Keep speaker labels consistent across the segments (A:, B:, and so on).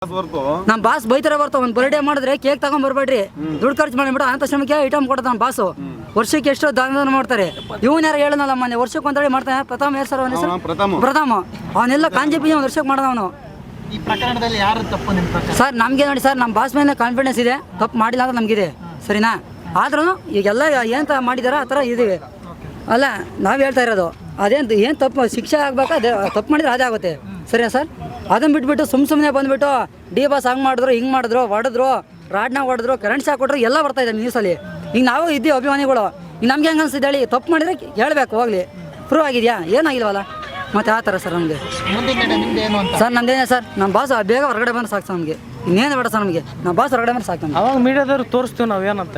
A: ನಮ್ಮ ಬಾಸ್ ಬೈತಾರೆ ಬರ್ತಾವ ಒಂದು ಬರ್ಡೇ ಮಾಡಿದ್ರೆ ಕೇಕ್ ತಗೊಂಡ್ ಬರ್ಬೇಡ್ರಿ ದುಡ್ಡು ಖರ್ಚು ಮಾಡಿಬಿಟ್ಟು ಅಂತ ಶ್ರಮಕ್ಕೆ ಐಟಮ್ ಕೊಡ್ತಾನೆ ನಮ್ಮ ಬಾಸು ವರ್ಷಕ್ಕೆ ಎಷ್ಟೋ ದಾನ ಮಾಡ್ತಾರೆ ಇವನ್ ಯಾರು ಹೇಳನಲ್ಲ ಮೊನ್ನೆ ವರ್ಷಕ್ಕೆ ಒಂದಡಿ ಮಾಡ್ತಾನೆ ಪ್ರಥಮ ಯಾರು ಸರ್ ಅವನ ಪ್ರಥಮ ಅವನೆಲ್ಲ ಕಾಂಜಿ ಪಿಂಜಿ ಒಂದು ವರ್ಷಕ್ಕೆ ಮಾಡ್ದ ಅವನು
B: ಈ ಪ್ರಕರಣದಲ್ಲಿ ಯಾರು ತಪ್ಪು ನಿಮ್ಮ ಪ್ರಕಾರ?
A: ಸರ್ ನಮಗೆ ನೋಡಿ ಸರ್ ನಮ್ಮ ಬಾಸ್ ಮೇಲೆ ಕಾನ್ಫಿಡೆನ್ಸ್ ಇದೆ ತಪ್ಪು ಮಾಡಿಲ್ಲ ಅಂತ ನಮಗಿದೆ ಸರಿನಾ ಆದ್ರೂ ಈಗೆಲ್ಲ ಏನು ಮಾಡಿದಾರ ಆ ಥರ ಇದೀವಿ ಅಲ್ಲ ನಾವು ಹೇಳ್ತಾ ಇರೋದು ಅದೇನು ಏನು ತಪ್ಪು ಶಿಕ್ಷೆ ಆಗ್ಬೇಕಾ ಅದೇ ತಪ್ಪು ಮಾಡಿದ್ರೆ ಅದೇ ಆಗುತ್ತೆ ಸರಿನಾ ಸರ್ ಅದನ್ನು ಬಿಟ್ಬಿಟ್ಟು ಸುಮ್ಮನೆ ಬಂದುಬಿಟ್ಟು ಡಿ ಬಾಸ್ ಹಂಗೆ ಮಾಡಿದ್ರು ಹಿಂಗೆ ಮಾಡಿದ್ರು ಹೊಡೆದ್ರು ರಾಡ್ನಾಗ ಹೊಡೆದ್ರು ಕರೆಂಟ್ ಶಾಕ್ ಕೊಟ್ಟರು ಎಲ್ಲ ಬರ್ತಾ ಇದೆ ನ್ಯೂಸಲ್ಲಿ ಈಗ ನಾವು ಇದ್ದೀವಿ ಅಭಿಮಾನಿಗಳು ಈಗ ನಮ್ಗೆ ಹೆಂಗೆ ಅನ್ಸಿದೆ ಹೇಳಿ ತಪ್ಪು ಮಾಡಿದ್ರೆ ಹೇಳ್ಬೇಕು ಹೋಗಲಿ ಪ್ರೂವ್ ಆಗಿದೆಯಾ ಏನಾಗಿಲ್ವಲ್ಲ ಮತ್ತೆ ಆ ಥರ ಸರ್ ನಮಗೆ ಸರ್ ನಮ್ದೇನೆ ಸರ್ ನಮ್ಮ ಬಾಸ್ ಬೇಗ ಹೊರಗಡೆ ಬಂದ್ರೆ ಸಾಕು ನಮಗೆ ಇನ್ನೇನು ಬೇಡ ಸರ್ ನಮಗೆ ನಮ್ಮ ಬಾಸ್ ಹೊರಗಡೆ ಬಂದ್ರೆ ಸಾಕು ನಮಗೆ
C: ಅವಾಗ ಮೀಡಿಯಾದವ್ರು ತೋರಿಸ್ತೀವಿ ನಾವು ಏನಂತ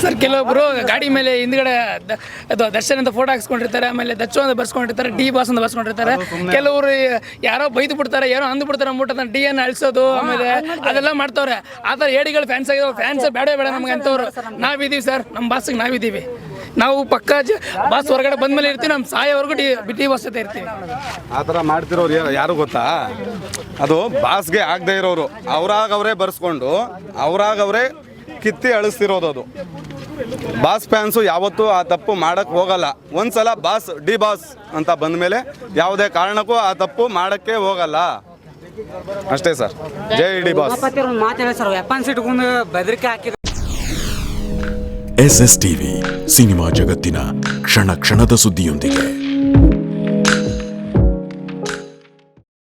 D: ಸರ್ ಕೆಲವೊಬ್ಬರು ಗಾಡಿ ಮೇಲೆ ಹಿಂದ್ಗಡೆ ಅದು ದರ್ಶನ್ ಅಂತ ಫೋಟೋ ಹಾಕ್ಸ್ಕೊಂಡಿರ್ತಾರೆ ಆಮೇಲೆ ದಚ್ಚು ಅಂತ ಬರ್ಸ್ಕೊಂಡಿರ್ತಾರೆ ಡಿ ಬಾಸ್ ಅಂತ ಬರ್ಸ್ಕೊಂಡಿರ್ತಾರೆ ಕೆಲವರು ಯಾರೋ ಬೈದು ಬಿಡ್ತಾರೆ ಏನೋ ಅಂದು ಬಿಡ್ತಾರೆ ಅಂದ್ಬಿಟ್ಟು ಡಿ ಅನ್ನು ಅಳಿಸೋದು ಆಮೇಲೆ ಅದೆಲ್ಲ ಮಾಡ್ತವ್ರೆ ಆ ಥರ ಏಡಿಗಳು ಫ್ಯಾನ್ಸ್ ಆಗಿರೋ ಫ್ಯಾನ್ಸ್ ಬೇಡ ನಮ್ಗೆ ಅಂತವ್ರು ನಾವಿದ್ದೀವಿ ಸರ್ ನಮ್ಮ ಬಾಸ್ಗೆ ನಾವಿದ್ದೀವಿ ನಾವು ಪಕ್ಕ ಬಾಸ್ ಹೊರಗಡೆ ಬಂದ್ಮೇಲೆ ಇರ್ತೀವಿ ನಮ್ಮ ಸಾಯೋವರೆಗೂ ಡಿ ಬಾಸ್ ಜೊತೆ ಇರ್ತೀವಿ
E: ಆ ಥರ ಮಾಡ್ತಿರೋರು ಯಾರು ಗೊತ್ತಾ ಅದು ಬಾಸ್ಗೆ ಆಗದೆ ಇರೋರು ಅವರೇ ಬರ್ಸ್ಕೊಂಡು ಅವರೇ ಕಿತ್ತಿ ಅಳಿಸ್ತಿರೋದು ಅದು ಬಾಸ್ ಫ್ಯಾನ್ಸು ಯಾವತ್ತೂ ಆ ತಪ್ಪು ಮಾಡಕ್ಕೆ ಹೋಗಲ್ಲ ಒಂದ್ಸಲ ಬಾಸ್ ಡಿ ಬಾಸ್ ಅಂತ ಬಂದಮೇಲೆ ಯಾವುದೇ ಕಾರಣಕ್ಕೂ ಆ ತಪ್ಪು ಮಾಡೋಕ್ಕೆ ಹೋಗಲ್ಲ ಅಷ್ಟೇ ಸರ್ ಜೈ ಡಿ ಬಾಸ್
A: ಮಾತಾಡ ಸರ್ ವೆಪನ್ಸ್ ಇಟ್ಕೊಂಡು ಬೆದರಿಕೆ ಹಾಕಿದ್ರು
F: SS ಟಿವಿ ಸಿನಿಮಾ ಜಗತ್ತಿನ ಕ್ಷಣ ಕ್ಷಣದ ಸುದ್ದಿಯೊಂದಿಗೆ